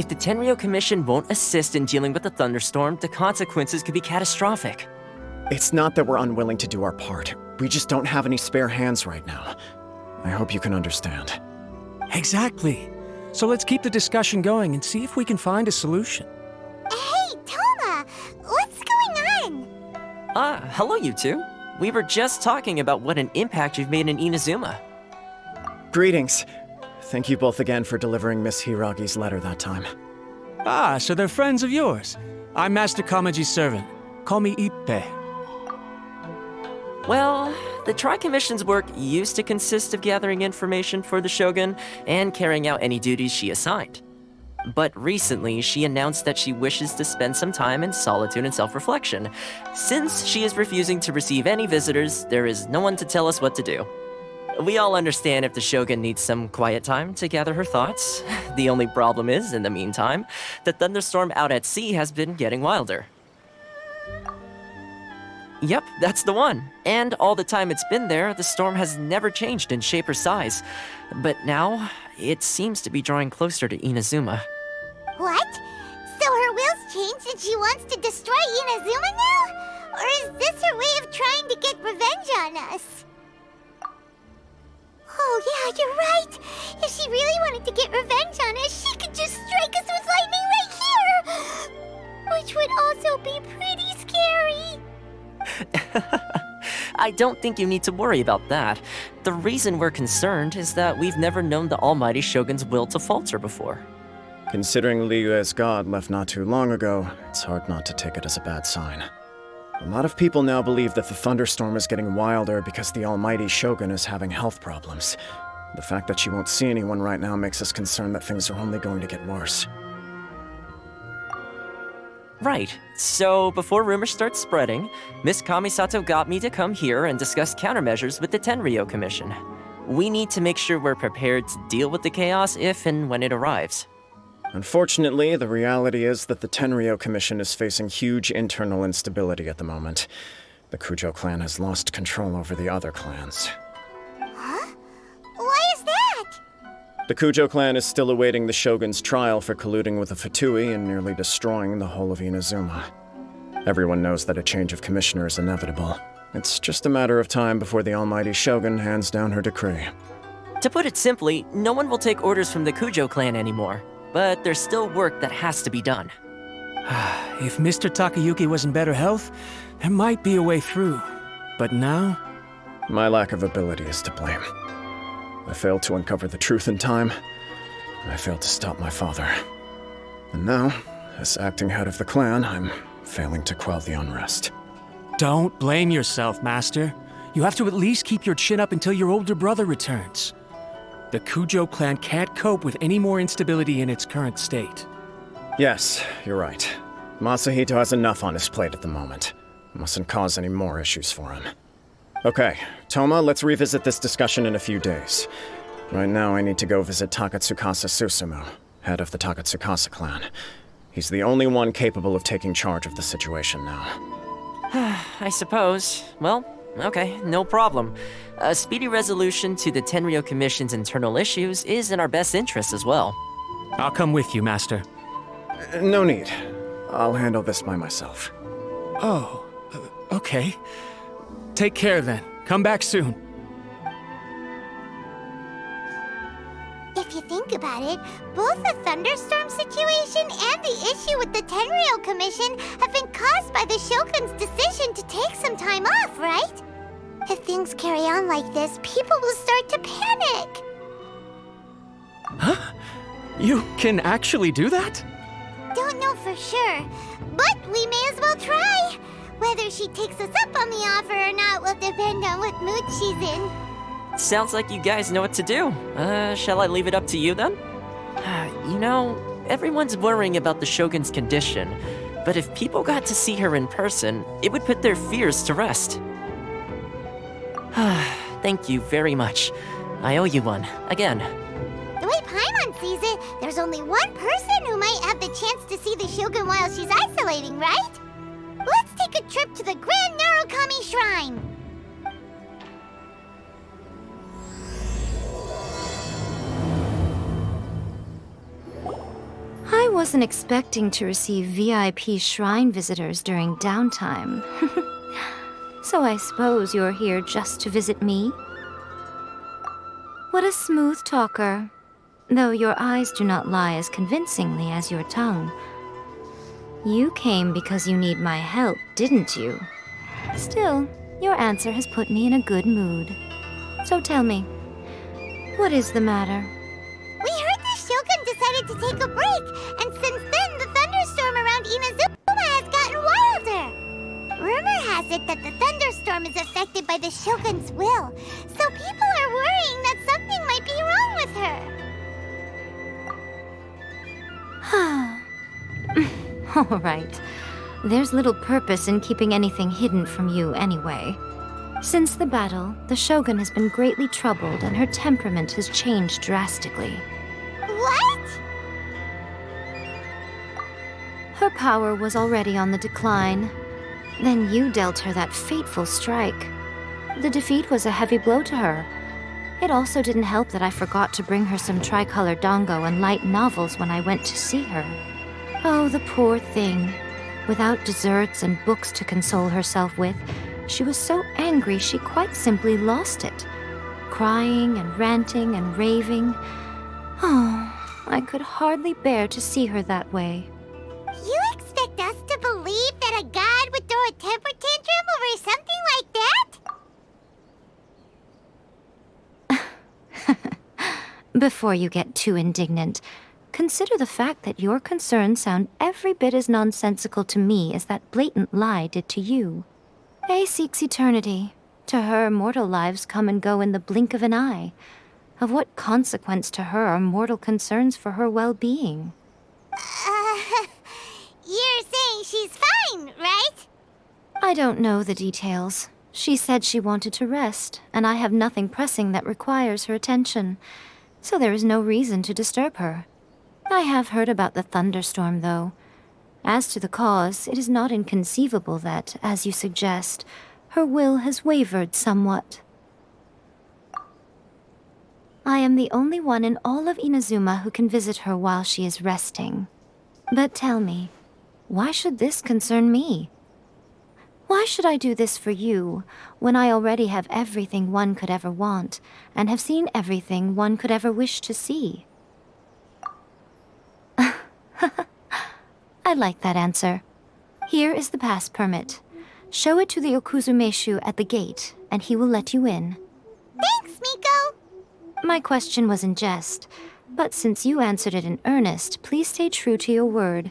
If the Tenryou Commission won't assist in dealing with the thunderstorm, the consequences could be catastrophic. It's not that we're unwilling to do our part. We just don't have any spare hands right now. I hope you can understand. Exactly. So let's keep the discussion going and see if we can find a solution. Hey, Toma! What's going on? Hello you two. We were just talking about what an impact you've made in INAZUMA. Greetings. Thank you both again for delivering Miss Hiragi's letter that time. Ah, so they're friends of yours. I'm Master Kamaji's servant. Call me Ippei. Well, the Tri-Commission's work used to consist of gathering information for the Shogun and carrying out any duties she assigned. But recently, she announced that she wishes to spend some time in solitude and self-reflection. Since she is refusing to receive any visitors, there is no one to tell us what to do. We all understand if the Shogun needs some quiet time to gather her thoughts. The only problem is, in the meantime, the thunderstorm out at sea has been getting wilder. Yep, that's the one. And all the time it's been there, the storm has never changed in shape or size. But now, it seems to be drawing closer to INAZUMA. What? So her will's changed and she wants to destroy Inazuma now? Or is this her way of trying to get revenge on us? Oh yeah, you're right. If she really wanted to get revenge on us, she could just strike us with lightning right here! Which would also be pretty scary. I don't think you need to worry about that. The reason we're concerned is that we've never known the Almighty Shogun's will to falter before. Considering LIYUE's god left not too long ago, it's hard not to take it as a bad sign. A lot of people now believe that the thunderstorm is getting wilder because the Almighty Shogun is having health problems. The fact that she won't see anyone right now makes us concerned that things are only going to get worse. Right. So, before rumors start spreading, Miss Kamisato got me to come here and discuss countermeasures with the Tenryou Commission. We need to make sure we're prepared to deal with the chaos if and when it arrives. Unfortunately, the reality is that the Tenryou Commission is facing huge internal instability at the moment. The Kujo clan has lost control over the other clans. Huh? Why is that? The Kujo clan is still awaiting the Shogun's trial for colluding with the Fatui and nearly destroying the whole of INAZUMA. Everyone knows that a change of commissioner is inevitable. It's just a matter of time before the Almighty Shogun hands down her decree. To put it simply, no one will take orders from the Kujo clan anymore. But there's still work that has to be done. If Mr. Takayuki was in better health, there might be a way through. But now? My lack of ability is to blame. I failed to uncover the truth in time, and I failed to stop my father. And now, as acting head of the clan, I'm failing to quell the unrest. Don't blame yourself, Master. You have to at least keep your chin up until your older brother returns. The Kujo clan can't cope with any more instability in its current state. Yes, you're right. Masahito has enough on his plate at the moment. Mustn't cause any more issues for him. Okay, Toma, let's revisit this discussion in a few days. Right now, I need to go visit Takatsukasa Susumu, head of the Takatsukasa clan. He's the only one capable of taking charge of the situation now. I suppose. Well, okay, no problem. A speedy resolution to the Tenryou Commission's internal issues is in our best interest as well. I'll come with you, Master. No need. I'll handle this by myself. Oh, okay. Take care then. Come back soon. If you think about it, both the thunderstorm situation and the issue with the Tenryou Commission have been caused by the Shogun's decision to take some time off, right? If things carry on like this, people will start to panic. Huh? You can actually do that? Don't know for sure, but we may as well try. Whether she takes us up on the offer or not will depend on what mood she's in. Sounds like you guys know what to do. Shall I leave it up to you then? You know, everyone's worrying about the Shogun's condition, but if people got to see her in person, it would put their fears to rest. Thank you very much. I owe you one, again. The way Paimon sees it, there's only one person who might have the chance to see the Shogun while she's isolating, right? Let's take a trip to the Grand Narukami Shrine. I wasn't expecting to receive VIP shrine visitors during downtime. So I suppose you're here just to visit me? What a smooth talker. Though your eyes do not lie as convincingly as your tongue. You came because you need my help, didn't you? Still, your answer has put me in a good mood. So tell me, what is the matter? We heard the Shogun decided to take a break, and since then the thunderstorm around INAZUMA has gotten wilder. Rumor has it that the thunderstorm is affected by the Shogun's will, so people are worrying that something might be wrong with her. All right. There's little purpose in keeping anything hidden from you anyway. Since the battle, the Shogun has been greatly troubled and her temperament has changed drastically. What? Her power was already on the decline. Then you dealt her that fateful strike. The defeat was a heavy blow to her. It also didn't help that I forgot to bring her some tricolor dango and light novels when I went to see her. Oh, the poor thing. Without desserts and books to console herself with, she was so angry she quite simply lost it. Crying and ranting and raving. Oh, I could hardly bear to see her that way. You expect us to believe that a god would throw a temper tantrum over something like that? Before you get too indignant, consider the fact that your concerns sound every bit as nonsensical to me as that blatant lie did to you. A seeks eternity. To her, mortal lives come and go in the blink of an eye. Of what consequence to her are mortal concerns for her well-being? You're saying she's fine, right? I don't know the details. She said she wanted to rest, and I have nothing pressing that requires her attention, so there is no reason to disturb her. I have heard about the thunderstorm, though. As to the cause, it is not inconceivable that, as you suggest, her will has wavered somewhat. I am the only one in all of INAZUMA who can visit her while she is resting. But tell me, why should this concern me? Why should I do this for you, when I already have everything one could ever want, and have seen everything one could ever wish to see? I like that answer. Here is the pass permit. Show it to the Okuzumeshu at the gate, and he will let you in. Thanks, Miko! My question was in jest, but since you answered it in earnest, please stay true to your word.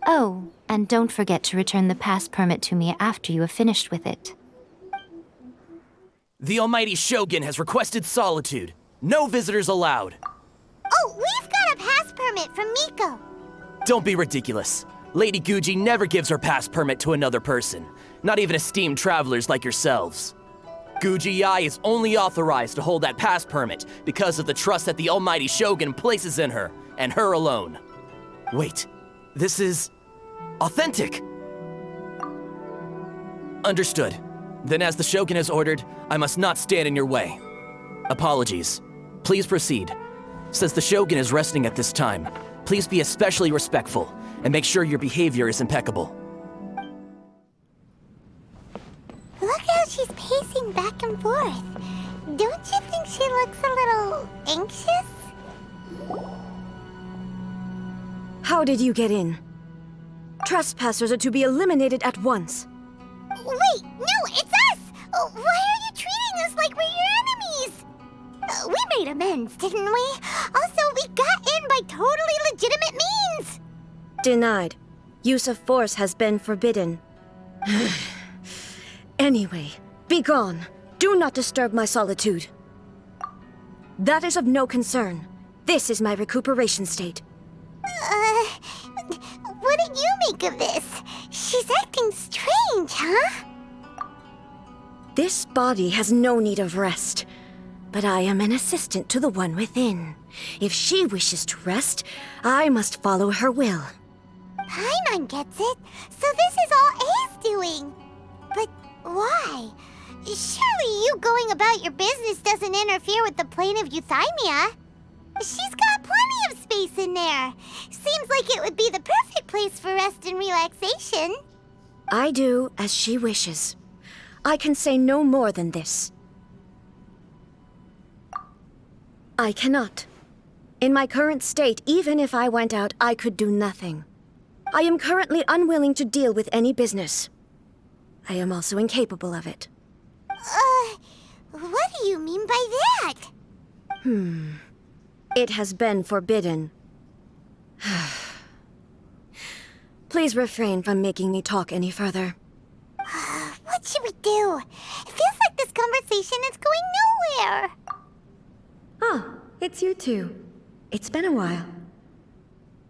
Oh, and don't forget to return the pass permit to me after you have finished with it. The Almighty Shogun has requested solitude. No visitors allowed. Oh, we've got a pass permit from Miko. Don't be ridiculous. Lady Guji never gives her pass permit to another person, not even esteemed travelers like yourselves. Guji-ai is only authorized to hold that pass permit because of the trust that the Almighty Shogun places in her, and her alone. Wait, this is authentic. Understood. Then as the Shogun has ordered, I must not stand in your way. Apologies. Please proceed. Since the Shogun is resting at this time, please be especially respectful and make sure your behavior is impeccable. Look how she's pacing back and forth. Don't you think she looks a little anxious? How did you get in? Trespassers are to be eliminated at once. Wait, no, it's us! Why are you treating us like we're your enemies? We made amends, didn't we? Also, we got in by totally legitimate means! Denied. Use of force has been forbidden. Anyway, be gone. Do not disturb my solitude. That is of no concern. This is my recuperation state. What do you make of this? She's acting strange, huh? This body has no need of rest. But I am an assistant to the one within. If she wishes to rest, I must follow her will. Paimon gets it. So this is all A's doing. But why? Surely you going about your business doesn't interfere with the plane of euthymia. She's got plenty of space space in there. Seems like it would be the perfect place for rest and relaxation. I do as she wishes. I can say no more than this. I cannot. In my current state, even if I went out, I could do nothing. I am currently unwilling to deal with any business. I am also incapable of it. What do you mean by that? It has been forbidden. Please refrain from making me talk any further. What should we do? It feels like this conversation is going nowhere. Oh, it's you two. It's been a while.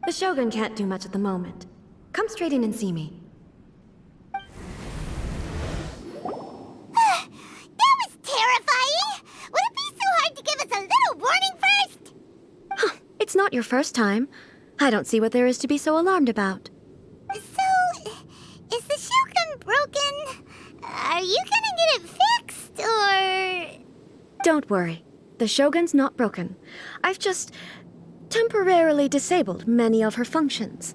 The Shogun can't do much at the moment. Come straight in and see me. That was terrifying! Would it be so hard to give us a little warning first? It's not your first time. I don't see what there is to be so alarmed about. So, is the Shogun broken? Are you gonna get it fixed, or...? Don't worry. The Shogun's not broken. I've just temporarily disabled many of her functions.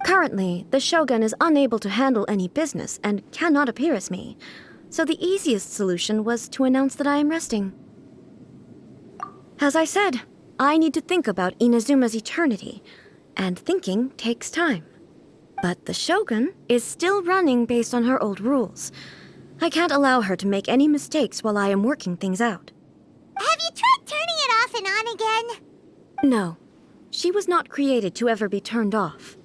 Currently, the Shogun is unable to handle any business and cannot appear as me. So the easiest solution was to announce that I am resting. As I said, I need to think about Inazuma's eternity, and thinking takes time. But the Shogun is still running based on her old rules. I can't allow her to make any mistakes while I am working things out. Have you tried turning it off and on again? No, she was not created to ever be turned off.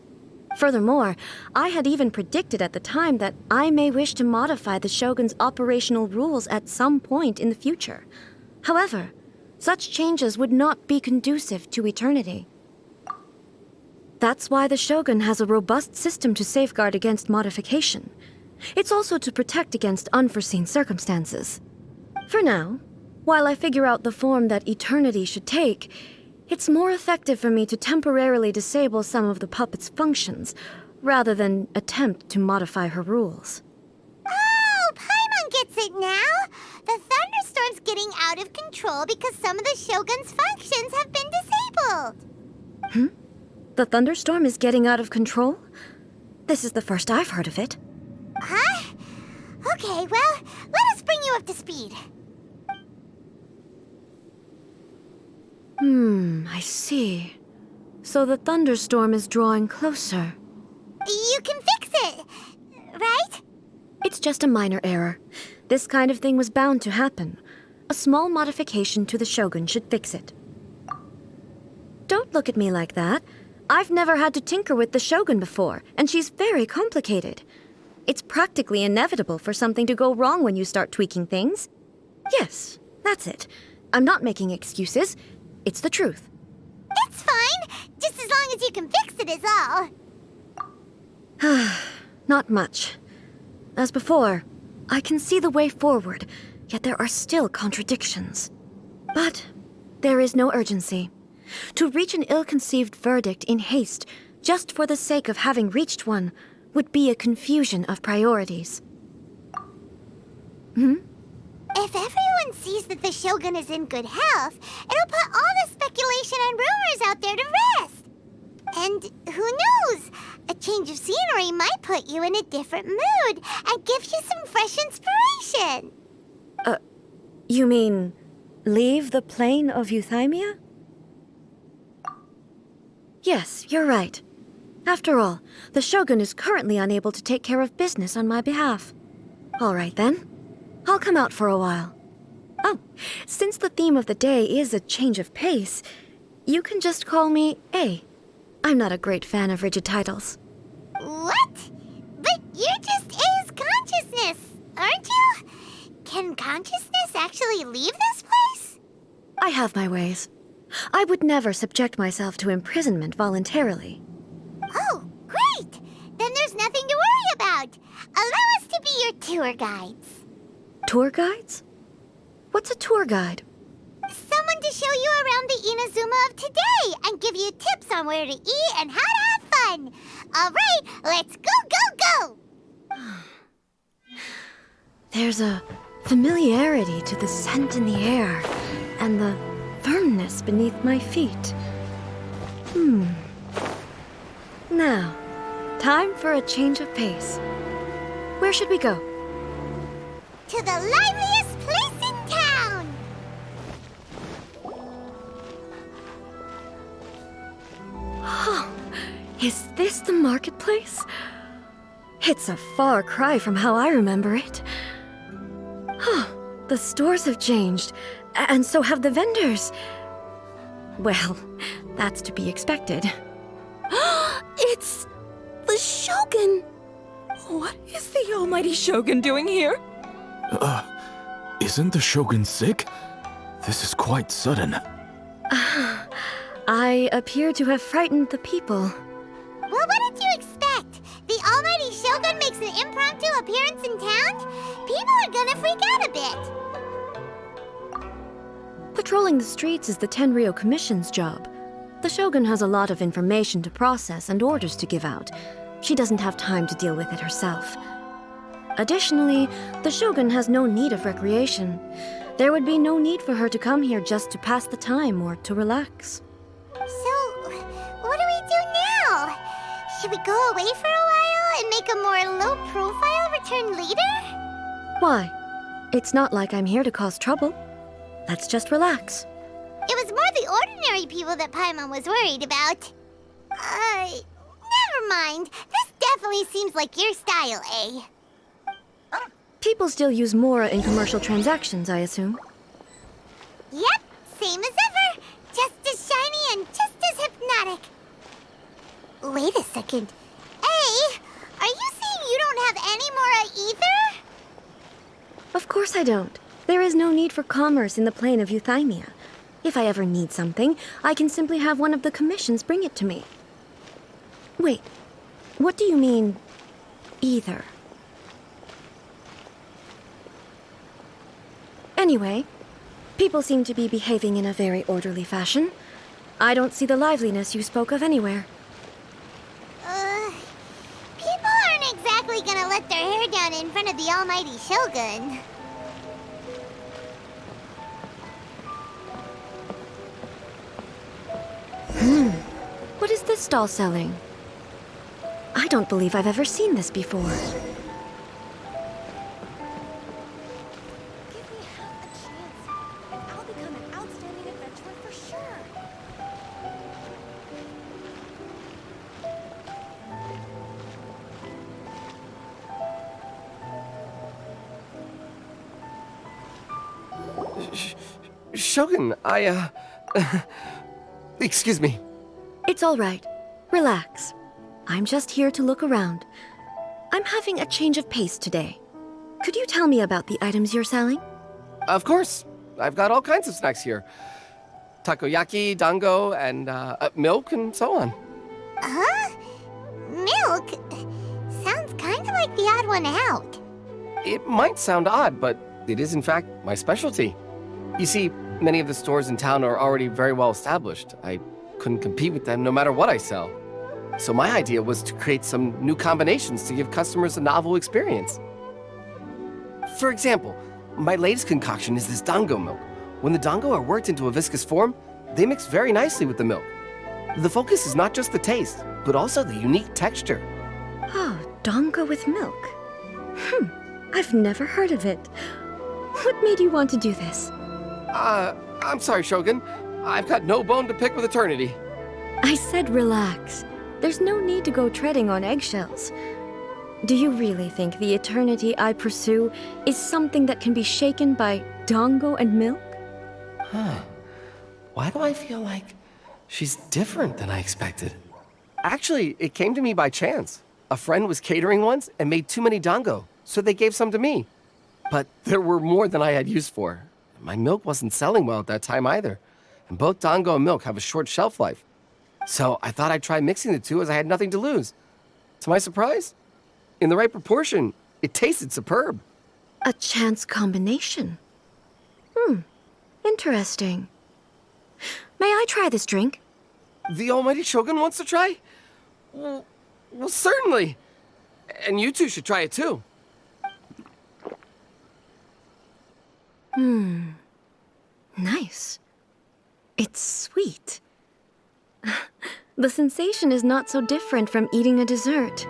Furthermore, I had even predicted at the time that I may wish to modify the Shogun's operational rules at some point in the future. However, such changes would not be conducive to eternity. That's why the Shogun has a robust system to safeguard against modification. It's also to protect against unforeseen circumstances. For now, while I figure out the form that eternity should take, it's more effective for me to temporarily disable some of the puppet's functions, rather than attempt to modify her rules. Oh, Paimon gets it now! The thunderstorm's getting out of control because some of the Shogun's functions have been disabled. The thunderstorm is getting out of control? This is the first I've heard of it. Huh? Okay, well, let us bring you up to speed. I see. So the thunderstorm is drawing closer. You can fix it, right? It's just a minor error. This kind of thing was bound to happen. A small modification to the Shogun should fix it. Don't look at me like that. I've never had to tinker with the Shogun before, and she's very complicated. It's practically inevitable for something to go wrong when you start tweaking things. Yes, that's it. I'm not making excuses. It's the truth. It's fine, just as long as you can fix it is all. Not much. As before, I can see the way forward, yet there are still contradictions. But there is no urgency. To reach an ill-conceived verdict in haste, just for the sake of having reached one, would be a confusion of priorities. If everyone sees that the Shogun is in good health, it'll put all the speculation and rumors out there to rest. And who knows? A change of scenery might put you in a different mood and give you some fresh inspiration. You mean, leave the plane of Euthymia? Yes, you're right. After all, the Shogun is currently unable to take care of business on my behalf. All right then. I'll come out for a while. Oh, since the theme of the day is a change of pace, you can just call me A. I'm not a great fan of rigid titles. What? But you're just A's consciousness, aren't you? Can consciousness actually leave this place? I have my ways. I would never subject myself to imprisonment voluntarily. Oh, great! Then there's nothing to worry about. Allow us to be your tour guides. Tour guides? What's a tour guide? Someone to show you around the INAZUMA of today and give you tips on where to eat and how to have fun. All right, let's go! There's a familiarity to the scent in the air and the firmness beneath my feet. Now, time for a change of pace. Where should we go? To the liveliest place in town! Is this the marketplace? It's a far cry from how I remember it. The stores have changed, and so have the vendors. Well, that's to be expected. It's the Shogun! What is the almighty Shogun doing here? Isn't the Shogun sick? This is quite sudden. I appear to have frightened the people. Well, what did you expect? The almighty Shogun makes an impromptu appearance in town? People are gonna freak out a bit. Patrolling the streets is the Tenryou Commission's job. The Shogun has a lot of information to process and orders to give out. She doesn't have time to deal with it herself. Additionally, the Shogun has no need of recreation. There would be no need for her to come here just to pass the time or to relax. So, what do we do now? Should we go away for a while and make a more low-profile return later? Why? It's not like I'm here to cause trouble. Let's just relax. It was more the ordinary people that Paimon was worried about. Never mind. This definitely seems like your style, eh? People still use Mora in commercial transactions, I assume. Yep, same as ever. Just as shiny and just as hypnotic. Wait a second. Hey, are you saying you don't have any Mora either? Of course I don't. There is no need for commerce in the plane of Euthymia. If I ever need something, I can simply have one of the commissions bring it to me. Wait, what do you mean, either? Anyway, people seem to be behaving in a very orderly fashion. I don't see the liveliness you spoke of anywhere. People aren't exactly gonna let their hair down in front of the almighty Shogun. What is this stall selling? I don't believe I've ever seen this before. Give me half a chance, and I'll become an outstanding adventurer for sure. Shogun, excuse me. It's all right. Relax. I'm just here to look around. I'm having a change of pace today. Could you tell me about the items you're selling? Of course. I've got all kinds of snacks here. Takoyaki, dango, and milk, and so on. Huh? Milk? Sounds kind of like the odd one out. It might sound odd, but it is in fact my specialty. You see, many of the stores in town are already very well established. I couldn't compete with them no matter what I sell. So my idea was to create some new combinations to give customers a novel experience. For example, my latest concoction is this dango milk. When the dango are worked into a viscous form, they mix very nicely with the milk. The focus is not just the taste, but also the unique texture. Oh, dango with milk. I've never heard of it. What made you want to do this? I'm sorry, Shogun. I've got no bone to pick with eternity. I said relax. There's no need to go treading on eggshells. Do you really think the eternity I pursue is something that can be shaken by dango and milk? Why do I feel like she's different than I expected? Actually, it came to me by chance. A friend was catering once and made too many dango, so they gave some to me. But there were more than I had use for. My milk wasn't selling well at that time either. And both dango and milk have a short shelf life. So I thought I'd try mixing the two as I had nothing to lose. To my surprise, in the right proportion, it tasted superb. A chance combination. Interesting. May I try this drink? The almighty Shogun wants to try? Well, certainly. And you two should try it too. Nice. It's sweet. The sensation is not so different from eating a dessert.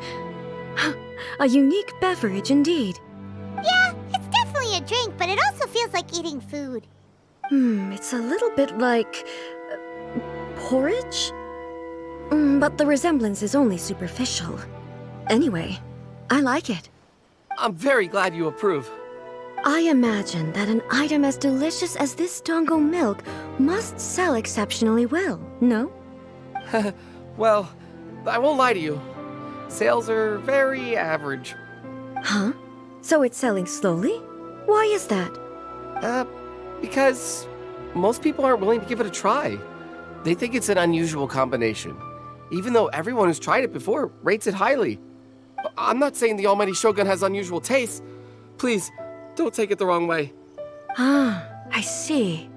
A unique beverage indeed. Yeah, it's definitely a drink, but it also feels like eating food. It's a little bit like... porridge? But the resemblance is only superficial. Anyway, I like it. I'm very glad you approve. I imagine that an item as delicious as this Dango milk must sell exceptionally well, no? Well, I won't lie to you. Sales are very average. Huh? So it's selling slowly? Why is that? Because most people aren't willing to give it a try. They think it's an unusual combination, even though everyone who's tried it before rates it highly. I'm not saying the Almighty Shogun has unusual tastes. Please, don't take it the wrong way. Ah, I see.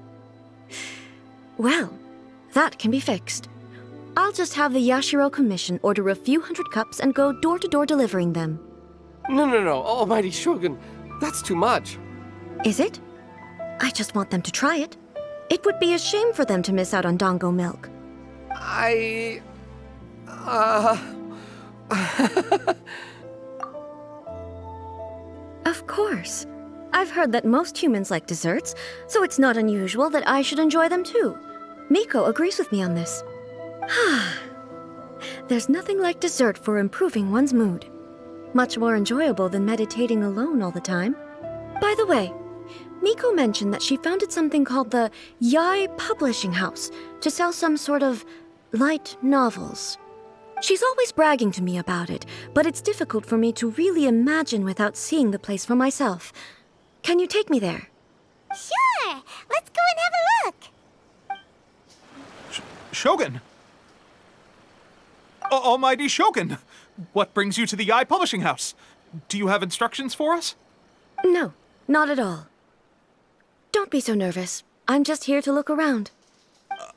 Well, that can be fixed. I'll just have the Yashiro Commission order a few hundred cups and go door-to-door delivering them. No, Almighty Shogun, that's too much. Is it? I just want them to try it. It would be a shame for them to miss out on Dango milk. Of course. I've heard that most humans like desserts, so it's not unusual that I should enjoy them too. Miko agrees with me on this. There's nothing like dessert for improving one's mood. Much more enjoyable than meditating alone all the time. By the way, Miko mentioned that she founded something called the LIYUE Publishing House to sell some sort of light novels. She's always bragging to me about it, but it's difficult for me to really imagine without seeing the place for myself. Can you take me there? Sure! Let's go and have a look! Shogun! Almighty Shogun! What brings you to the LIYUE Publishing House? Do you have instructions for us? No, not at all. Don't be so nervous. I'm just here to look around.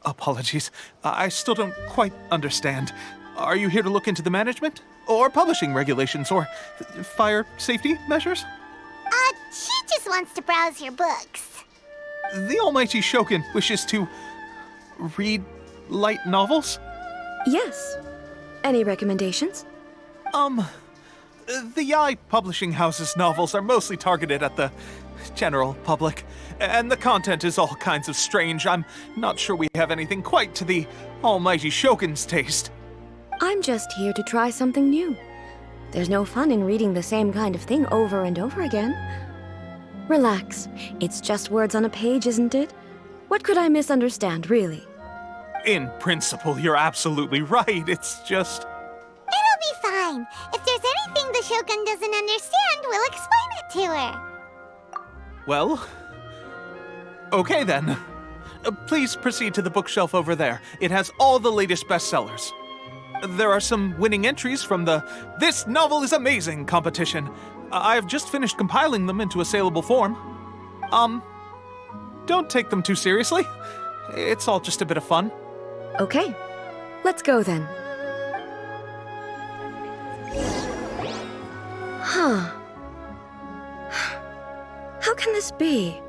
Apologies. I still don't quite understand. Are you here to look into the management? Or publishing regulations? Or fire safety measures? She just wants to browse your books. The Almighty Shogun wishes to... read light novels? Yes. Any recommendations? The LIYUE Publishing House's novels are mostly targeted at the general public, and the content is all kinds of strange. I'm not sure we have anything quite to the Almighty Shogun's taste. I'm just here to try something new. There's no fun in reading the same kind of thing over and over again. Relax. It's just words on a page, isn't it? What could I misunderstand, really? In principle, you're absolutely right. It's just... It'll be fine. If there's anything the Shogun doesn't understand, we'll explain it to her. Well... okay then. Please proceed to the bookshelf over there. It has all the latest bestsellers. There are some winning entries from the This Novel is Amazing competition. I've just finished compiling them into a saleable form. Don't take them too seriously. It's all just a bit of fun. Okay, let's go then. Huh. How can this be?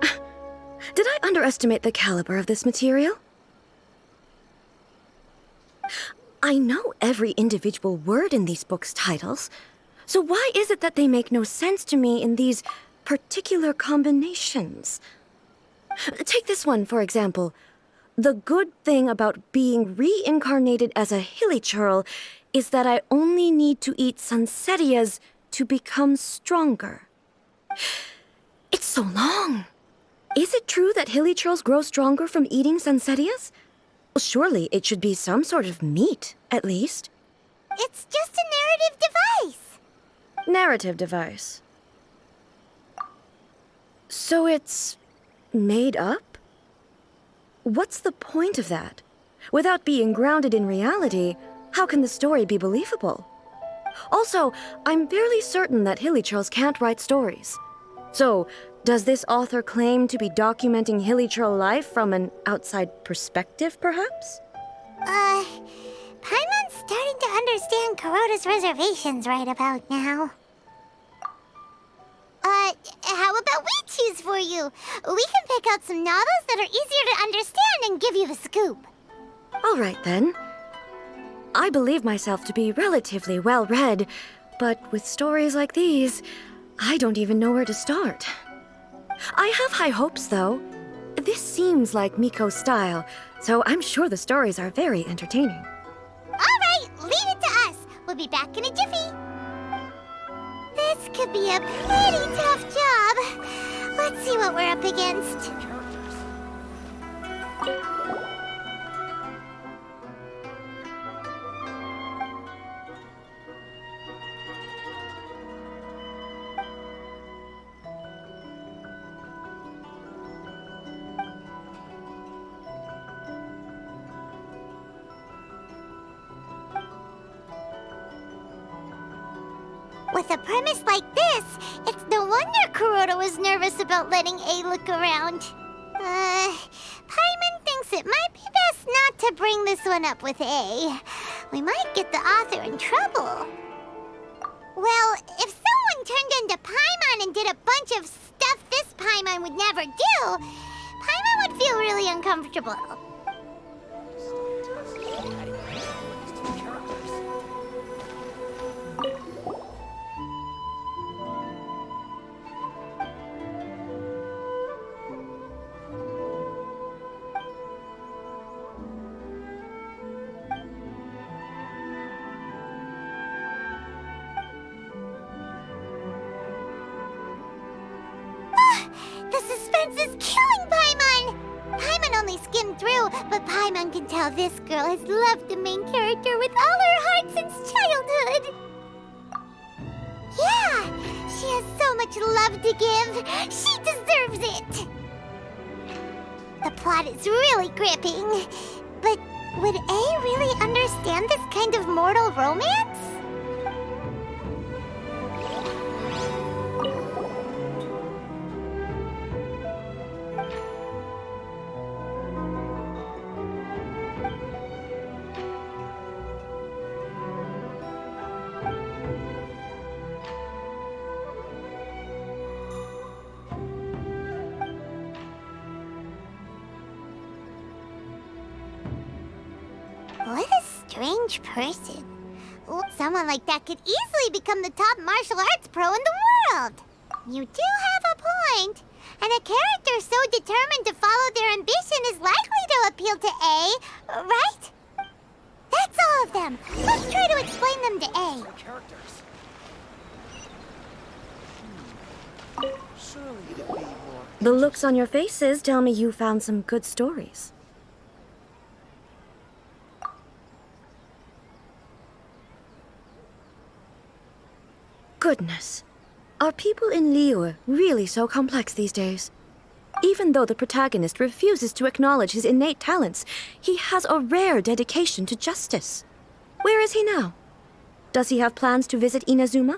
Did I underestimate the caliber of this material? I know every individual word in these books' titles, so why is it that they make no sense to me in these particular combinations? Take this one, for example. The good thing about being reincarnated as a hilly churl is that I only need to eat Sansetias to become stronger. It's so long. Is it true that hilly churls grow stronger from eating Sansetias? Well, surely it should be some sort of meat, at least. It's just a narrative device. Narrative device. So it's made up? What's the point of that? Without being grounded in reality, how can the story be believable? Also, I'm fairly certain that hilly churls can't write stories. So, does this author claim to be documenting hilly churl life from an outside perspective, perhaps? Paimon's starting to understand Kuroda's reservations right about now. How about we choose for you? We can pick out some novels that are easier to understand and give you the scoop. All right, then. I believe myself to be relatively well-read, but with stories like these, I don't even know where to start. I have high hopes, though. This seems like Miko's style, so I'm sure the stories are very entertaining. All right, leave it to us. We'll be back in a jiffy. This could be a pretty tough job. Let's see what we're up against. With a premise like this, it's no wonder Kuroda was nervous about letting A look around. Paimon thinks it might be best not to bring this one up with A. We might get the author in trouble. Well, if someone turned into Paimon and did a bunch of stuff this Paimon would never do, Paimon would feel really uncomfortable. The suspense is killing Paimon! Paimon only skimmed through, but Paimon can tell this girl has loved the main character with all her heart since childhood. Yeah, she has so much love to give. She deserves it. The plot is really gripping, but would A really understand this kind of mortal romance? What a strange person. Someone like that could easily become the top martial arts pro in the world. You do have a point. And a character so determined to follow their ambition is likely to appeal to A, right? That's all of them. Let's try to explain them to A. The looks on your faces tell me you found some good stories. Goodness. Are people in LIYUE really so complex these days? Even though the protagonist refuses to acknowledge his innate talents, he has a rare dedication to justice. Where is he now? Does he have plans to visit INAZUMA?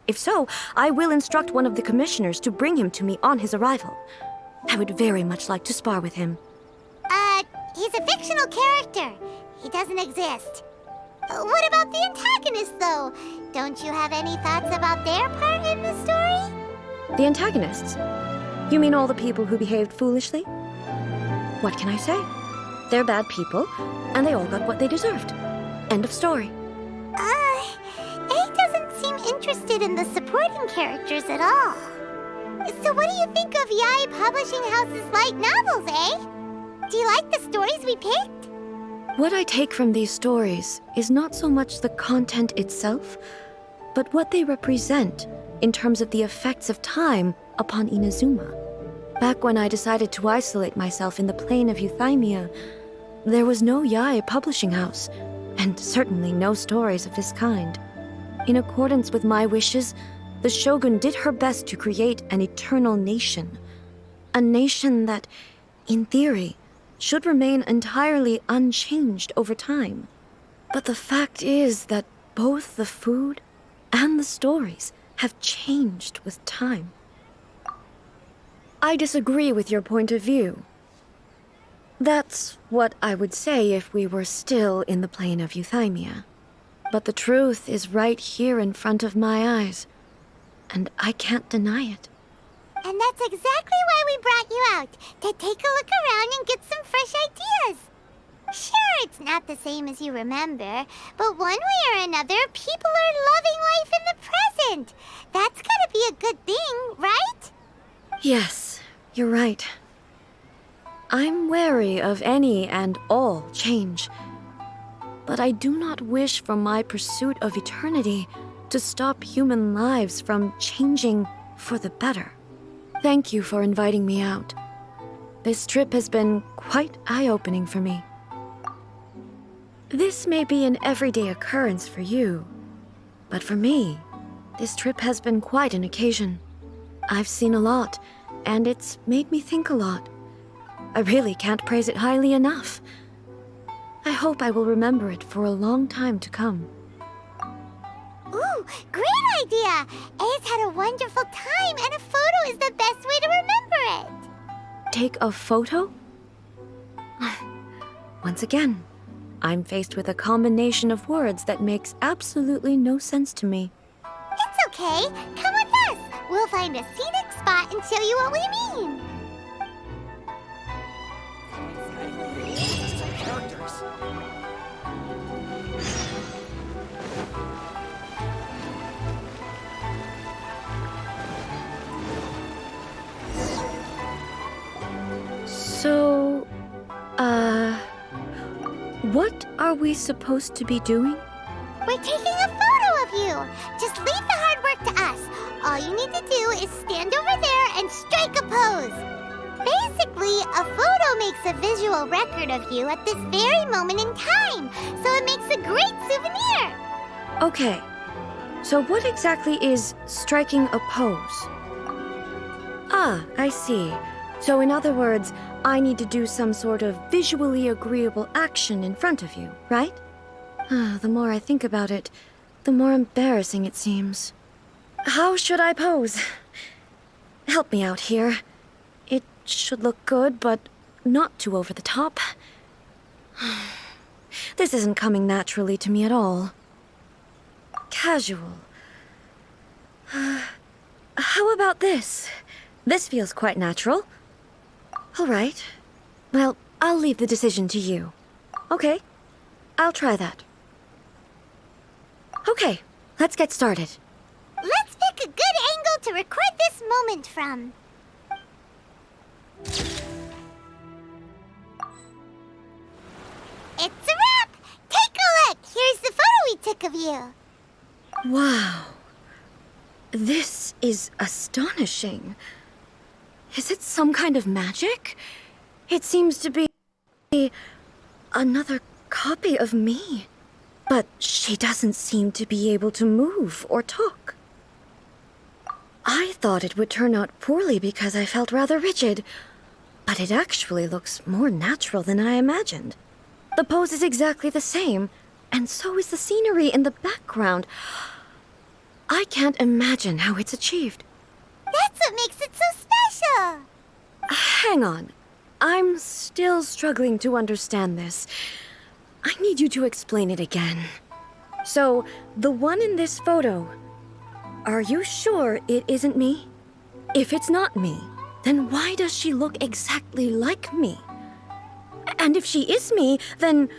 If so, I will instruct one of the commissioners to bring him to me on his arrival. I would very much like to spar with him. He's a fictional character. He doesn't exist. What about the antagonist, though? Don't you have any thoughts about their part in the story? The antagonists? You mean all the people who behaved foolishly? What can I say? They're bad people, and they all got what they deserved. End of story. A doesn't seem interested in the supporting characters at all. So what do you think of Yae Publishing House's light novels, eh? Do you like the stories we picked? What I take from these stories is not so much the content itself, but what they represent in terms of the effects of time upon INAZUMA. Back when I decided to isolate myself in the plane of Euthymia, there was no Yae Publishing House, and certainly no stories of this kind. In accordance with my wishes, the Shogun did her best to create an eternal nation. A nation that, in theory, should remain entirely unchanged over time. But the fact is that both the food and the stories have changed with time. I disagree with your point of view. That's what I would say if we were still in the plane of Euthymia. But the truth is right here in front of my eyes, and I can't deny it. And that's exactly why we brought you out, to take a look around and get some fresh ideas. Sure, it's not the same as you remember, but one way or another, people are loving life in the present. That's gotta be a good thing, right? Yes, you're right. I'm wary of any and all change. But I do not wish for my pursuit of eternity to stop human lives from changing for the better. Thank you for inviting me out. This trip has been quite eye-opening for me. This may be an everyday occurrence for you, but for me, this trip has been quite an occasion. I've seen a lot, and it's made me think a lot. I really can't praise it highly enough. I hope I will remember it for a long time to come. Ooh, great idea! A's had a wonderful time, and a photo is the best way to remember it. Take a photo? Once again, I'm faced with a combination of words that makes absolutely no sense to me. It's okay. Come with us. We'll find a scenic spot and show you what we mean. So, what are we supposed to be doing? We're taking a photo of you. Just leave the hard work to us. All you need to do is stand over there and strike a pose. Basically, a photo makes a visual record of you at this very moment in time, so it makes a great souvenir. Okay, so what exactly is striking a pose? Ah, I see. So in other words, I need to do some sort of visually agreeable action in front of you, right? The more I think about it, the more embarrassing it seems. How should I pose? Help me out here. It should look good, but not too over the top. This isn't coming naturally to me at all. Casual. How about this? This feels quite natural. All right. Well, I'll leave the decision to you. Okay, I'll try that. Okay, let's get started. Let's pick a good angle to record this moment from. It's a wrap! Take a look! Here's the photo we took of you. Wow. This is astonishing. Is it some kind of magic? It seems to be another copy of me. But she doesn't seem to be able to move or talk. I thought it would turn out poorly because I felt rather rigid, but it actually looks more natural than I imagined. The pose is exactly the same, and so is the scenery in the background. I can't imagine how it's achieved. That's what makes it so special. Hang on. I'm still struggling to understand this. I need you to explain it again. So, the one in this photo, are you sure it isn't me? If it's not me, then why does she look exactly like me? And if she is me, then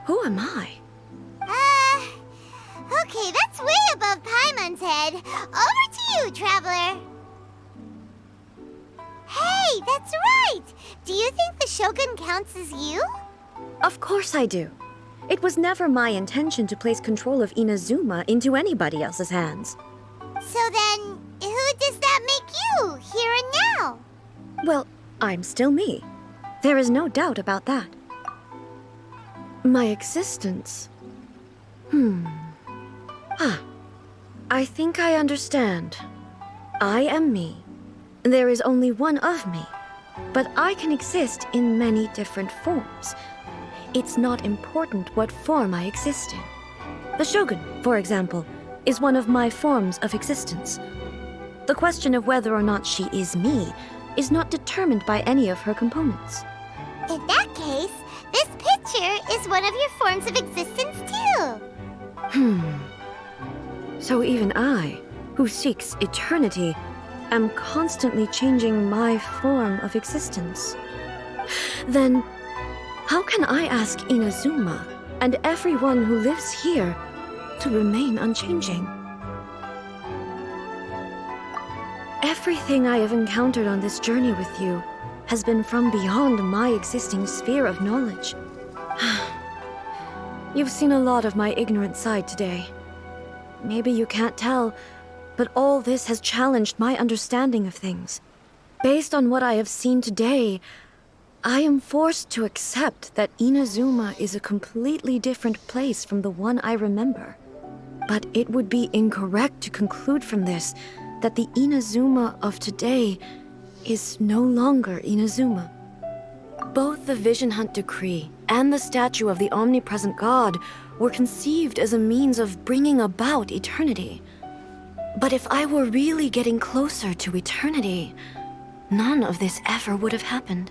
who am I? Okay, that's way above Paimon's head. Over to you, Traveler. Hey, that's right! Do you think the Shogun counts as you? Of course I do. It was never my intention to place control of INAZUMA into anybody else's hands. So then, who does that make you, here and now? Well, I'm still me. There is no doubt about that. My existence... I think I understand. I am me. There is only one of me, but I can exist in many different forms. It's not important what form I exist in. The Shogun, for example, is one of my forms of existence. The question of whether or not she is me is not determined by any of her components. In that case, this picture is one of your forms of existence too. So even I, who seeks eternity, am constantly changing my form of existence. Then, How can I ask Inazuma and everyone who lives here to remain unchanging? Everything I have encountered on this journey with you has been from beyond my existing sphere of knowledge. You've seen a lot of my ignorant side today. Maybe you can't tell, but all this has challenged my understanding of things. Based on what I have seen today, I am forced to accept that Inazuma is a completely different place from the one I remember. But it would be incorrect to conclude from this that the Inazuma of today is no longer Inazuma. Both the Vision Hunt Decree and the statue of the omnipresent god were conceived as a means of bringing about eternity. But if I were really getting closer to eternity, none of this ever would have happened.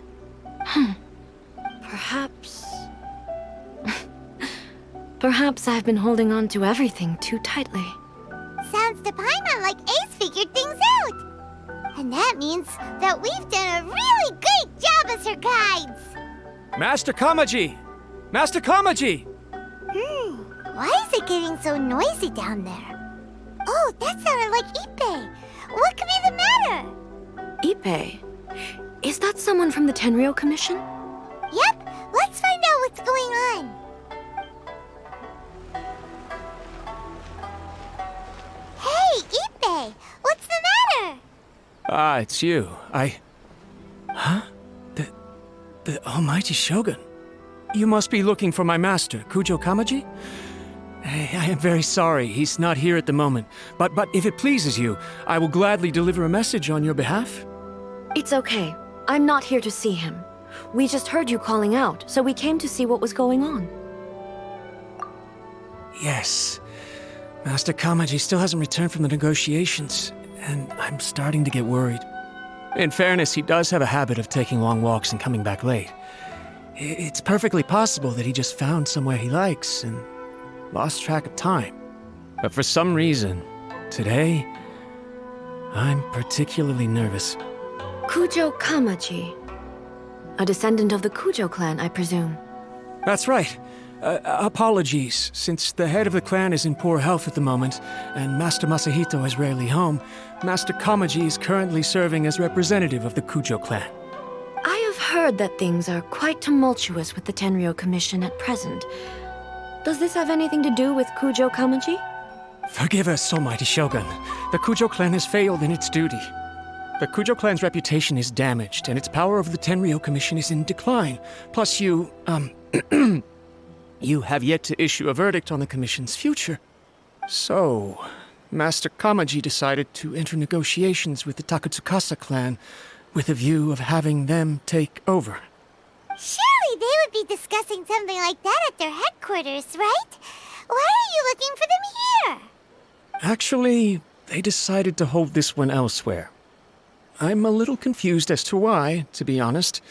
Perhaps... Perhaps I've been holding on to everything too tightly. Sounds to Paimon like Ace figured things out. And that means that we've done a really great job as her guides. Master Kamaji! Master Kamaji! Why is it getting so noisy down there? Oh, that sounded like Ippei. What could be the matter? Ippei? Is that someone from the Tenryou Commission? Yep, let's find out what's going on. Hey, Ippei, what's the matter? Ah, it's you. Huh? The Almighty Shogun. You must be looking for my master, Kujo Kamaji? I am very sorry, he's not here at the moment. But if it pleases you, I will gladly deliver a message on your behalf. It's okay. I'm not here to see him. We just heard you calling out, so we came to see what was going on. Yes. Master Kamaji still hasn't returned from the negotiations, and I'm starting to get worried. In fairness, he does have a habit of taking long walks and coming back late. It's perfectly possible that he just found somewhere he likes and lost track of time. But for some reason, today, I'm particularly nervous. Kujo Kamaji. A descendant of the Kujo clan, I presume. That's right. Apologies, since the head of the clan is in poor health at the moment, and Master Masahito is rarely home, Master Kamaji is currently serving as representative of the Kujo clan. I have heard that things are quite tumultuous with the Tenryou Commission at present. Does this have anything to do with Kujo Kamaji? Forgive us, Almighty Shogun. The Kujo clan has failed in its duty. The Kujo clan's reputation is damaged, and its power over the Tenryou Commission is in decline. Plus you, you have yet to issue a verdict on the Commission's future. So, Master Kamaji decided to enter negotiations with the Takatsukasa clan with a view of having them take over. Surely they would be discussing something like that at their headquarters, right? Why are you looking for them here? Actually, they decided to hold this one elsewhere. I'm a little confused as to why, to be honest,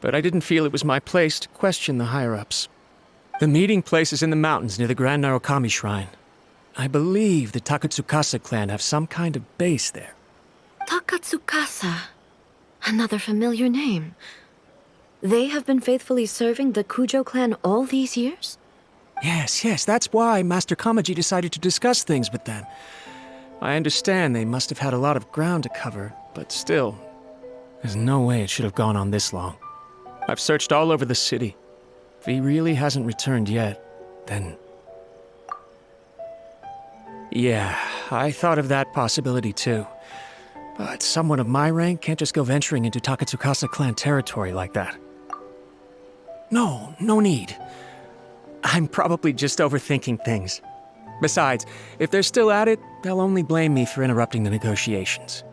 but I didn't feel it was my place to question the higher-ups. The meeting place is in the mountains near the Grand Narukami Shrine. I believe the Takatsukasa clan have some kind of base there. Takatsukasa. Another familiar name. They have been faithfully serving the Kujo clan all these years? Yes, that's why Master Kamaji decided to discuss things with them. I understand they must have had a lot of ground to cover, but still, there's no way it should have gone on this long. I've searched all over the city. If he really hasn't returned yet, then... Yeah, I thought of that possibility too. But someone of my rank can't just go venturing into Takatsukasa clan territory like that. No need. I'm probably just overthinking things. Besides, if they're still at it, they'll only blame me for interrupting the negotiations.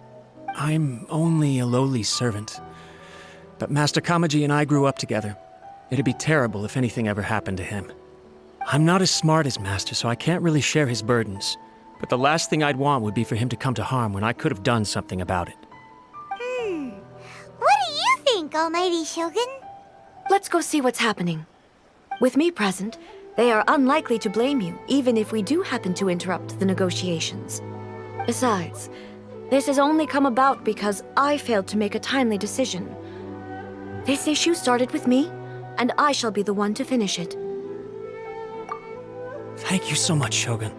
I'm only a lowly servant. But Master Kamaji and I grew up together. It'd be terrible if anything ever happened to him. I'm not as smart as Master, so I can't really share his burdens. But the last thing I'd want would be for him to come to harm when I could have done something about it. What do you think, Almighty Shogun? Let's go see what's happening. With me present, they are unlikely to blame you, even if we do happen to interrupt the negotiations. Besides, this has only come about because I failed to make a timely decision. This issue started with me, and I shall be the one to finish it. Thank you so much, Shogun.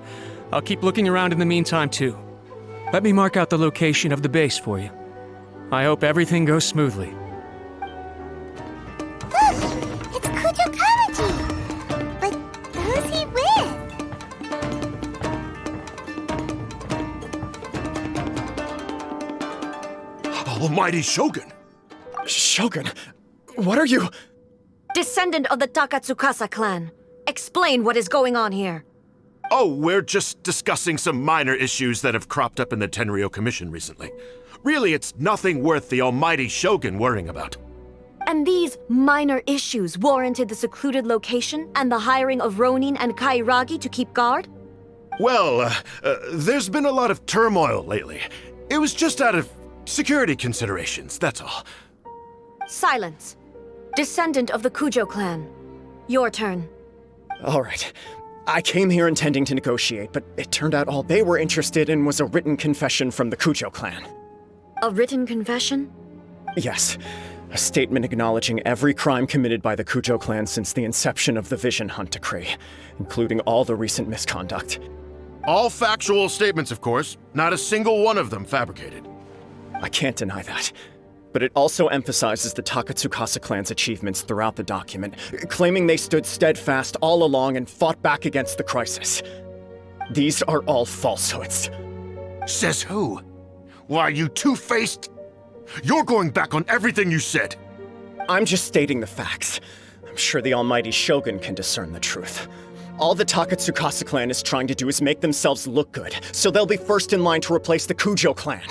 I'll keep looking around in the meantime, too. Let me mark out the location of the base for you. I hope everything goes smoothly. Look! It's Kujo Kamaji! But who's he with? Almighty Shogun! Shogun, what are you? Descendant of the Takatsukasa clan, explain what is going on here. Oh, we're just discussing some minor issues that have cropped up in the Tenryou Commission recently. Really, it's nothing worth the Almighty Shogun worrying about. And these minor issues warranted the secluded location and the hiring of Ronin and Kairagi to keep guard? Well, there's been a lot of turmoil lately. It was just out of security considerations, that's all. Silence. Descendant of the Kujo clan. Your turn. All right. I came here intending to negotiate, but it turned out all they were interested in was a written confession from the Kujo clan. A written confession? Yes. A statement acknowledging every crime committed by the Kujo clan since the inception of the Vision Hunt Decree, including all the recent misconduct. All factual statements, of course. Not a single one of them fabricated. I can't deny that. But it also emphasizes the Takatsukasa clan's achievements throughout the document, claiming they stood steadfast all along and fought back against the crisis. These are all falsehoods. Says who? Why, you two-faced... You're going back on everything you said. I'm just stating the facts. I'm sure the Almighty Shogun can discern the truth. All the Takatsukasa clan is trying to do is make themselves look good, so they'll be first in line to replace the Kujo clan.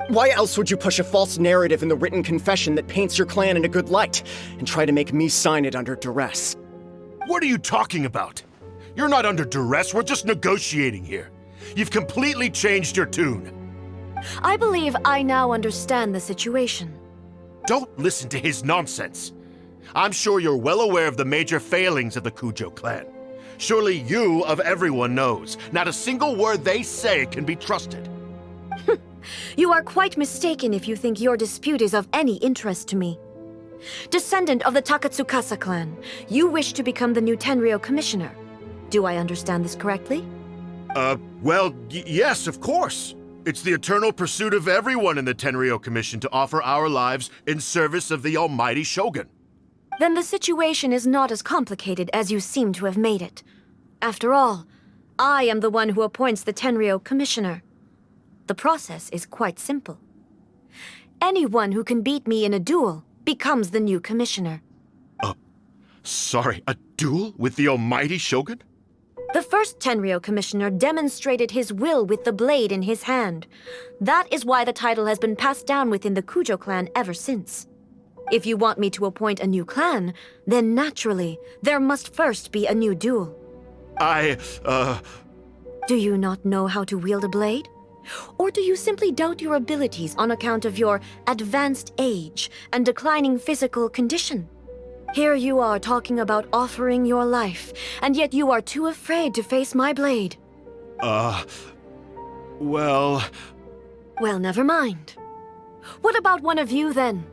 Why else would you push a false narrative in the written confession that paints your clan in a good light, and try to make me sign it under duress? What are you talking about? You're not under duress, we're just negotiating here. You've completely changed your tune. I believe I now understand the situation. Don't listen to his nonsense. I'm sure you're well aware of the major failings of the Kujo clan. Surely you, of everyone, knows. Not a single word they say can be trusted. You are quite mistaken if you think your dispute is of any interest to me. Descendant of the Takatsukasa clan, you wish to become the new Tenryou commissioner. Do I understand this correctly? Well, yes, of course. It's the eternal pursuit of everyone in the Tenryou Commission to offer our lives in service of the Almighty Shogun. Then the situation is not as complicated as you seem to have made it. After all, I am the one who appoints the Tenryou commissioner. The process is quite simple. Anyone who can beat me in a duel becomes the new commissioner. Sorry, a duel with the Almighty Shogun? The first Tenryou commissioner demonstrated his will with the blade in his hand. That is why the title has been passed down within the Kujo clan ever since. If you want me to appoint a new clan, then naturally, there must first be a new duel. Do you not know how to wield a blade? Or do you simply doubt your abilities on account of your advanced age and declining physical condition? Here you are talking about offering your life, and yet you are too afraid to face my blade. Well, never mind. What about one of you, then?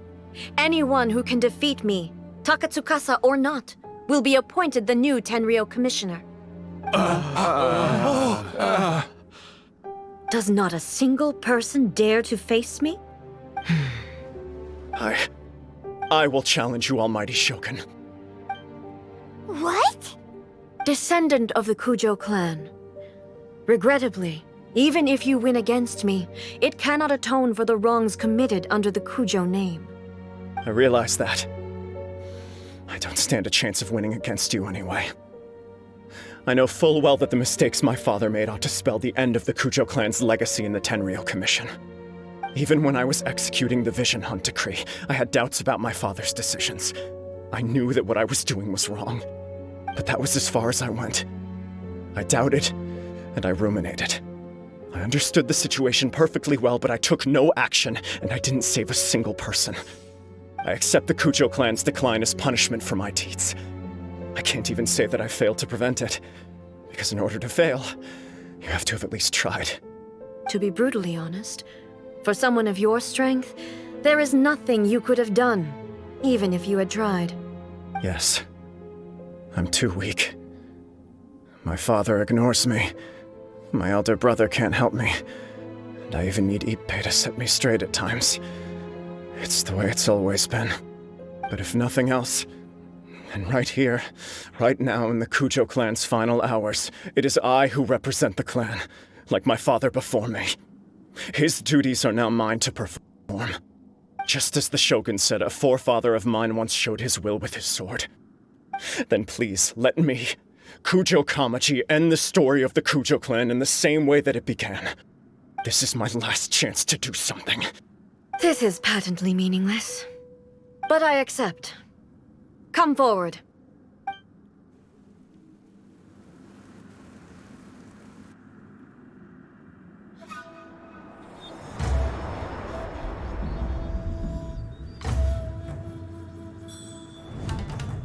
Anyone who can defeat me, Takatsukasa or not, will be appointed the new Tenryou commissioner. Does not a single person dare to face me? I will challenge you, Almighty Shogun. What? Descendant of the Kujo clan. Regrettably, even if you win against me, it cannot atone for the wrongs committed under the Kujo name. I realize that. I don't stand a chance of winning against you anyway. I know full well that the mistakes my father made ought to spell the end of the Kujo clan's legacy in the Tenryou Commission. Even when I was executing the Vision Hunt Decree, I had doubts about my father's decisions. I knew that what I was doing was wrong, but that was as far as I went. I doubted, and I ruminated. I understood the situation perfectly well, but I took no action, and I didn't save a single person. I accept the Kujo clan's decline as punishment for my deeds. I can't even say that I failed to prevent it, because in order to fail, you have to have at least tried. To be brutally honest, for someone of your strength, there is nothing you could have done, even if you had tried. Yes. I'm too weak. My father ignores me. My elder brother can't help me. And I even need Ippei to set me straight at times. It's the way it's always been. But if nothing else, then right here, right now in the Kujo clan's final hours, it is I who represent the clan, like my father before me. His duties are now mine to perform. Just as the Shogun said a forefather of mine once showed his will with his sword. Then please, let me, Kujo Kamaji, end the story of the Kujo clan in the same way that it began. This is my last chance to do something. This is patently meaningless. But I accept. Come forward.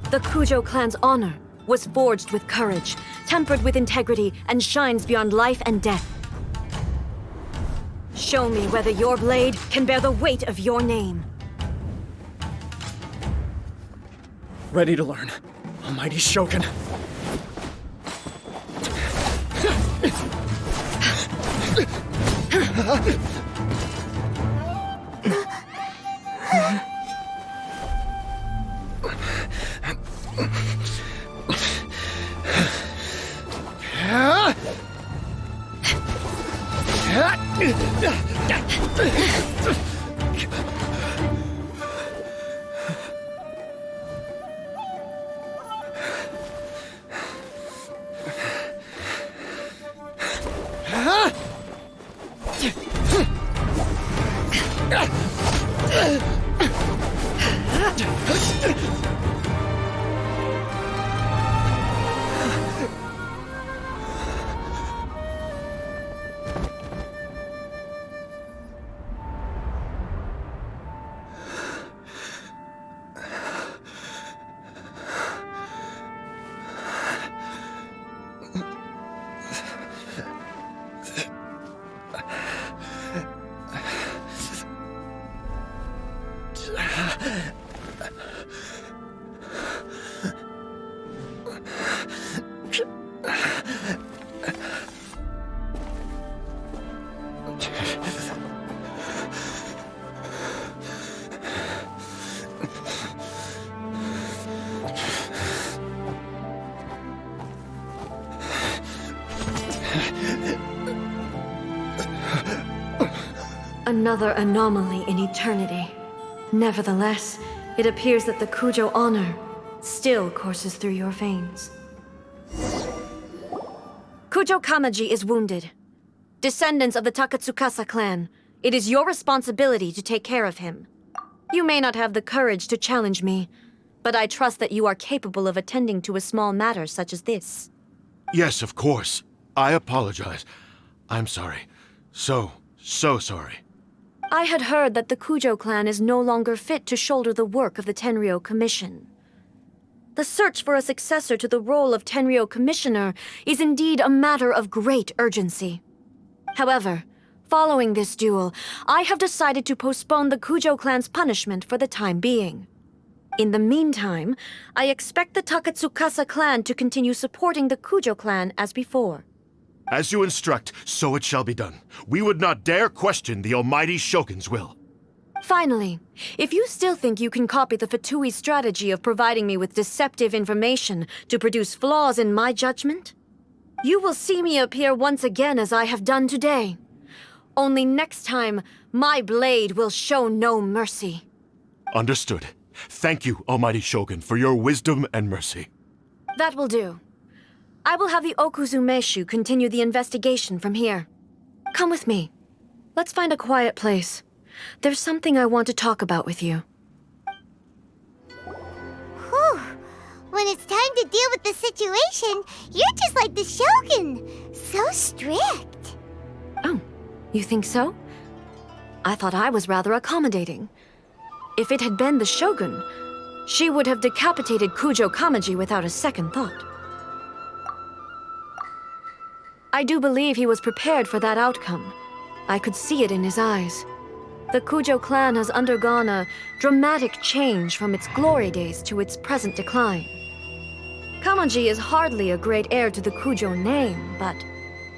The Kujo clan's honor was forged with courage, tempered with integrity, and shines beyond life and death. Show me whether your blade can bear the weight of your name. Ready to learn. Almighty Shogun. Another anomaly in eternity. Nevertheless, it appears that the Kujo honor still courses through your veins. Kujo Kamaji is wounded. Descendants of the Takatsukasa clan, it is your responsibility to take care of him. You may not have the courage to challenge me, but I trust that you are capable of attending to a small matter such as this. Yes, of course. I apologize. I'm sorry. So sorry. I had heard that the Kujo clan is no longer fit to shoulder the work of the Tenryou Commission. The search for a successor to the role of Tenryou Commissioner is indeed a matter of great urgency. However, following this duel, I have decided to postpone the Kujo clan's punishment for the time being. In the meantime, I expect the Takatsukasa clan to continue supporting the Kujo clan as before. As you instruct, so it shall be done. We would not dare question the Almighty Shogun's will. Finally, if you still think you can copy the Fatui's strategy of providing me with deceptive information to produce flaws in my judgment, you will see me appear once again as I have done today. Only next time, my blade will show no mercy. Understood. Thank you, Almighty Shogun, for your wisdom and mercy. That will do. I will have the Okuzumeshu continue the investigation from here. Come with me. Let's find a quiet place. There's something I want to talk about with you. Whew. When it's time to deal with the situation, you're just like the Shogun. So strict. Oh, you think so? I thought I was rather accommodating. If it had been the Shogun, she would have decapitated Kujo Kamaji without a second thought. I do believe he was prepared for that outcome. I could see it in his eyes. The Kujo clan has undergone a dramatic change from its glory days to its present decline. Kamaji is hardly a great heir to the Kujo name, but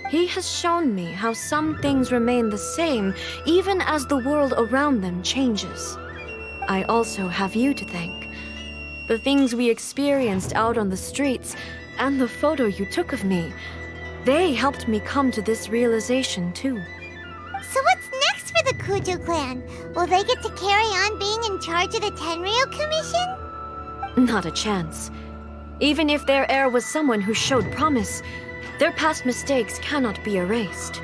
he has shown me how some things remain the same even as the world around them changes. I also have you to thank. The things we experienced out on the streets and the photo you took of me, they helped me come to this realization too. So what's next for the Kujo clan? Will they get to carry on being in charge of the Tenryou Commission? Not a chance. Even if their heir was someone who showed promise, their past mistakes cannot be erased.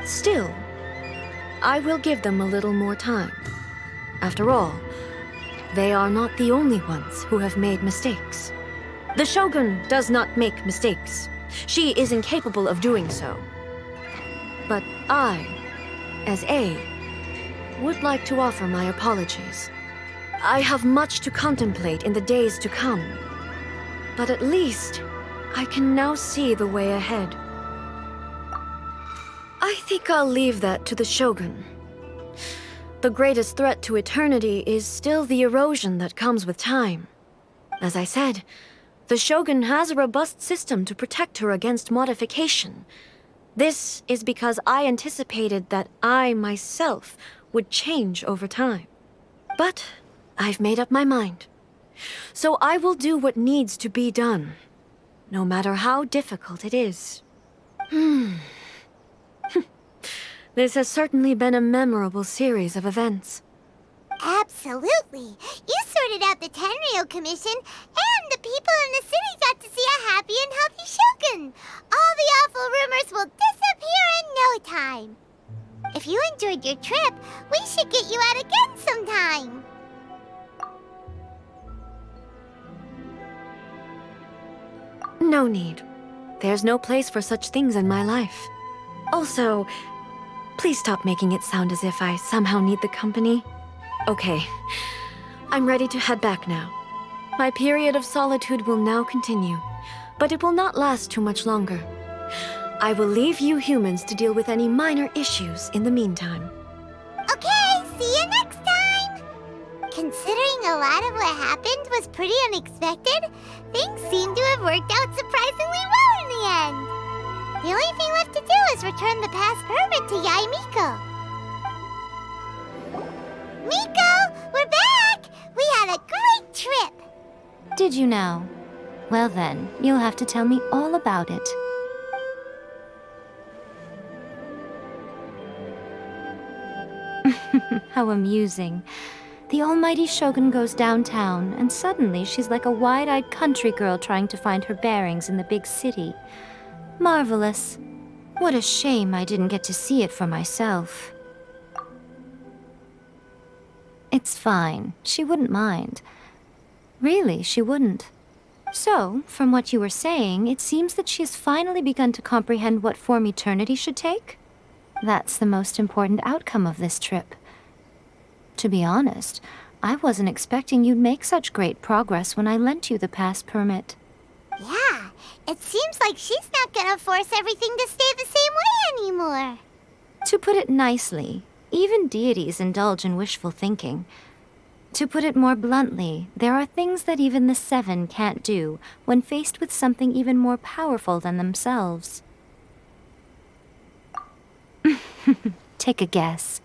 Still, I will give them a little more time. After all, they are not the only ones who have made mistakes. The Shogun does not make mistakes. She is incapable of doing so. But I, as A, would like to offer my apologies. I have much to contemplate in the days to come, but at least I can now see the way ahead. I think I'll leave that to the Shogun. The greatest threat to eternity is still the erosion that comes with time. As I said, the Shogun has a robust system to protect her against modification. This is because I anticipated that I myself would change over time. But I've made up my mind. So I will do what needs to be done, no matter how difficult it is. This has certainly been a memorable series of events. Absolutely. You sorted out the Tenryou Commission, and the people in the city got to see a happy and healthy Shogun. All the awful rumors will disappear in no time. If you enjoyed your trip, we should get you out again sometime. No need. There's no place for such things in my life. Also, please stop making it sound as if I somehow need the company. Okay, I'm ready to head back now. My period of solitude will now continue, but it will not last too much longer. I will leave you humans to deal with any minor issues in the meantime. Okay, see you next time! Considering a lot of what happened was pretty unexpected, things seem to have worked out surprisingly well in the end. The only thing left to do is return the past permit to Yae Miko. Miko, we're back! We had a great trip! Did you now? Well then, you'll have to tell me all about it. How amusing. The almighty Shogun goes downtown, and suddenly she's like a wide-eyed country girl trying to find her bearings in the big city. Marvelous. What a shame I didn't get to see it for myself. It's fine. She wouldn't mind. Really, she wouldn't. So, from what you were saying, it seems that she has finally begun to comprehend what form eternity should take? That's the most important outcome of this trip. To be honest, I wasn't expecting you'd make such great progress when I lent you the pass permit. Yeah, it seems like she's not gonna force everything to stay the same way anymore. To put it nicely, even deities indulge in wishful thinking. To put it more bluntly, there are things that even the Seven can't do when faced with something even more powerful than themselves. Take a guess.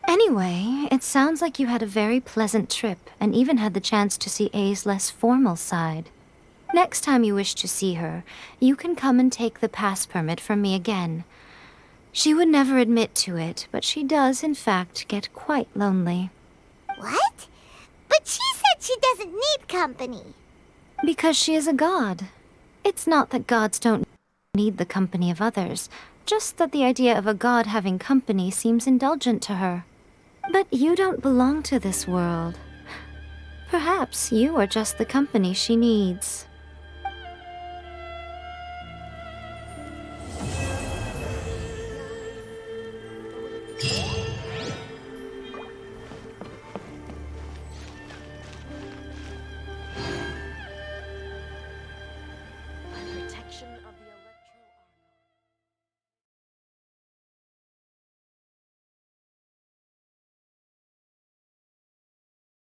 Anyway, it sounds like you had a very pleasant trip and even had the chance to see A's less formal side. Next time you wish to see her, you can come and take the pass permit from me again. She would never admit to it, but she does, in fact, get quite lonely. What? But she said she doesn't need company. Because she is a god. It's not that gods don't need the company of others, just that the idea of a god having company seems indulgent to her. But you don't belong to this world. Perhaps you are just the company she needs.